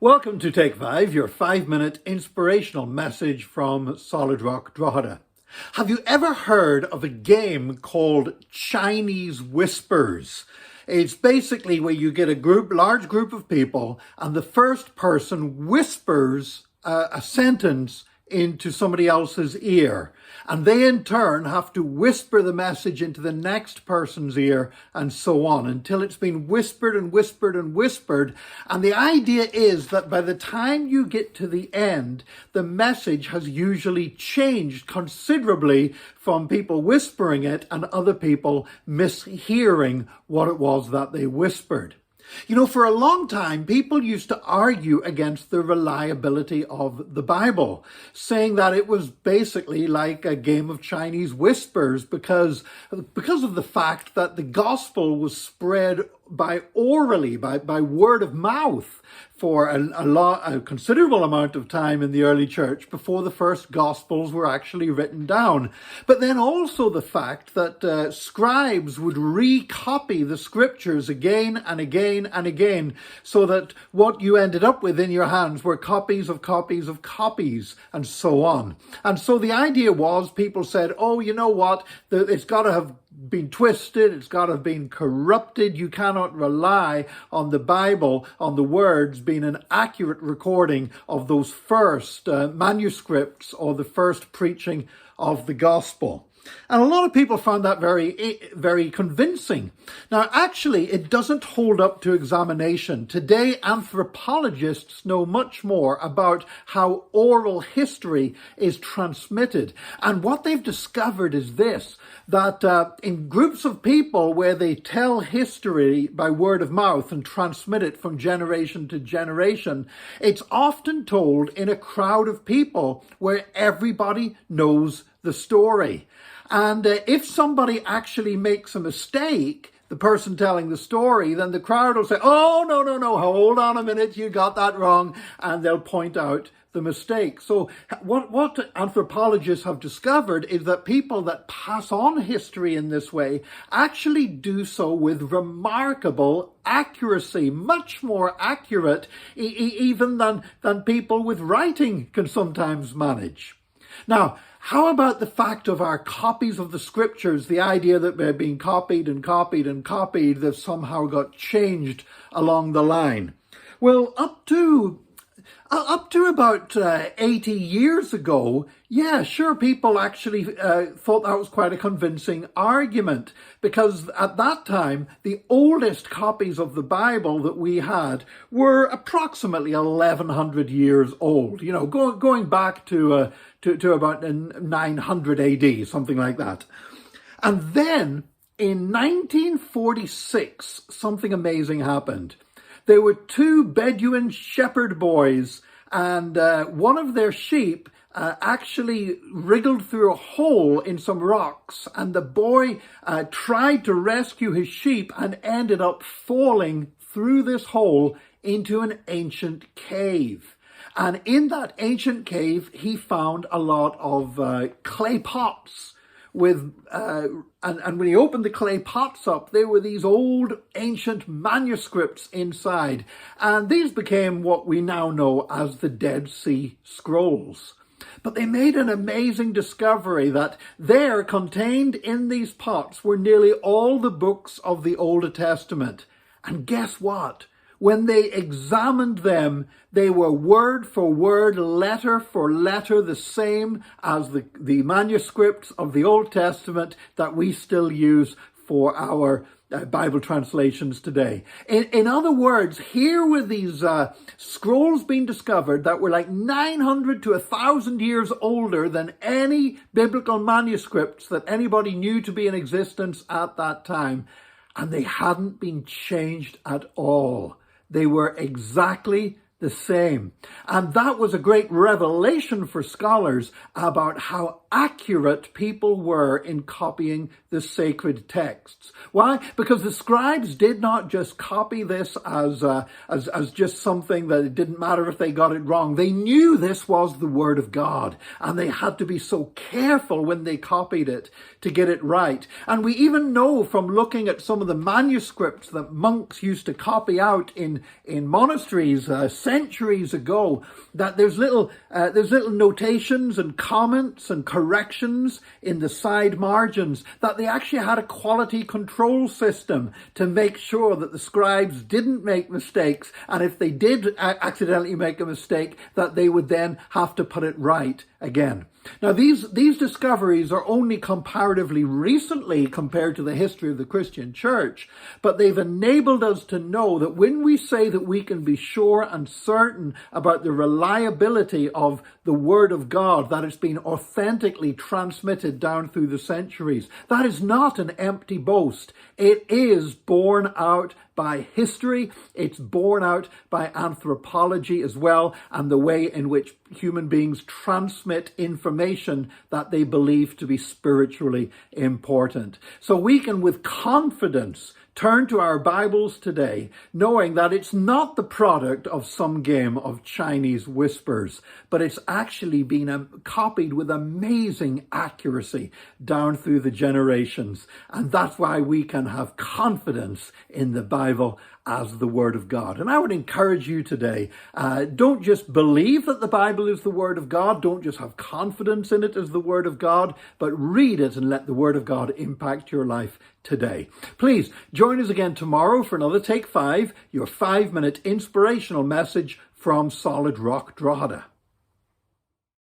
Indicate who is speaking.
Speaker 1: Welcome to Take 5, your 5-minute inspirational message from Solid Rock Drogheda. Have you ever heard of a game called Chinese Whispers? It's basically where you get a large group of people, and the first person whispers a sentence into somebody else's ear, and they in turn have to whisper the message into the next person's ear, and so on until it's been whispered and whispered and whispered. And the idea is that by the time you get to the end, the message has usually changed considerably from people whispering it and other people mishearing what it was that they whispered. You know, for a long time, people used to argue against the reliability of the Bible, saying that it was basically like a game of Chinese whispers because of the fact that the gospel was spread by word of mouth for a considerable amount of time in the early church before the first gospels were actually written down. But then also the fact that scribes would recopy the scriptures again and again and again, so that what you ended up with in your hands were copies of copies of copies, and so on. And so the idea was, people said, oh, you know what, it's got to have been twisted, it's got to have been corrupted. You cannot rely on the Bible, on the words being an accurate recording of those first manuscripts or the first preaching of the gospel. And a lot of people found that very convincing. Now, actually, it doesn't hold up to examination. Today, anthropologists know much more about how oral history is transmitted. And what they've discovered is this, that in groups of people where they tell history by word of mouth and transmit it from generation to generation, it's often told in a crowd of people where everybody knows the story. And if somebody actually makes a mistake, the person telling the story, then the crowd will say, oh, no, hold on a minute, you got that wrong. And they'll point out the mistake. So what anthropologists have discovered is that people that pass on history in this way actually do so with remarkable accuracy, much more accurate even than people with writing can sometimes manage. Now, how about the fact of our copies of the scriptures, the idea that they're being copied and copied and copied, they've somehow got changed along the line? Well, up to about 80 years ago, yeah, sure, people actually thought that was quite a convincing argument, because at that time, the oldest copies of the Bible that we had were approximately 1100 years old, you know, going back to about 900 AD, something like that. And then in 1946, something amazing happened. There were two Bedouin shepherd boys, and one of their sheep actually wriggled through a hole in some rocks, and the boy tried to rescue his sheep and ended up falling through this hole into an ancient cave. And in that ancient cave, he found a lot of clay pots with, and when he opened the clay pots up, there were these old ancient manuscripts inside. And these became what we now know as the Dead Sea Scrolls. But they made an amazing discovery that there, contained in these pots, were nearly all the books of the Old Testament. And guess what? When they examined them, they were word for word, letter for letter, the same as the manuscripts of the Old Testament that we still use for our Bible translations today. In other words, here were these scrolls being discovered that were like 900 to 1,000 years older than any biblical manuscripts that anybody knew to be in existence at that time. And they hadn't been changed at all. They were exactly the same. And that was a great revelation for scholars about how accurate people were in copying the sacred texts. Why? Because the scribes did not just copy this as just something that it didn't matter if they got it wrong. They knew this was the Word of God, and they had to be so careful when they copied it to get it right. And we even know from looking at some of the manuscripts that monks used to copy out in monasteries centuries ago, that there's little notations and comments and corrections in the side margins, that they actually had a quality control system to make sure that the scribes didn't make mistakes, and if they did accidentally make a mistake, that they would then have to put it right again. Now, these discoveries are only comparatively recently compared to the history of the Christian church, but they've enabled us to know that when we say that we can be sure and certain about the reliability of the Word of God, that it's been authentically transmitted down through the centuries, that is not an empty boast. It is borne out by history, it's borne out by anthropology as well, and the way in which human beings transmit information that they believe to be spiritually important. So we can with confidence turn to our Bibles today, knowing that it's not the product of some game of Chinese whispers, but it's actually been copied with amazing accuracy down through the generations. And that's why we can have confidence in the Bible as the Word of God. And I would encourage you today, don't just believe that the Bible is the Word of God, don't just have confidence in it as the Word of God, but read it and let the Word of God impact your life today. Please join us again tomorrow for another Take 5, your 5-minute inspirational message from Solid Rock Drogheda.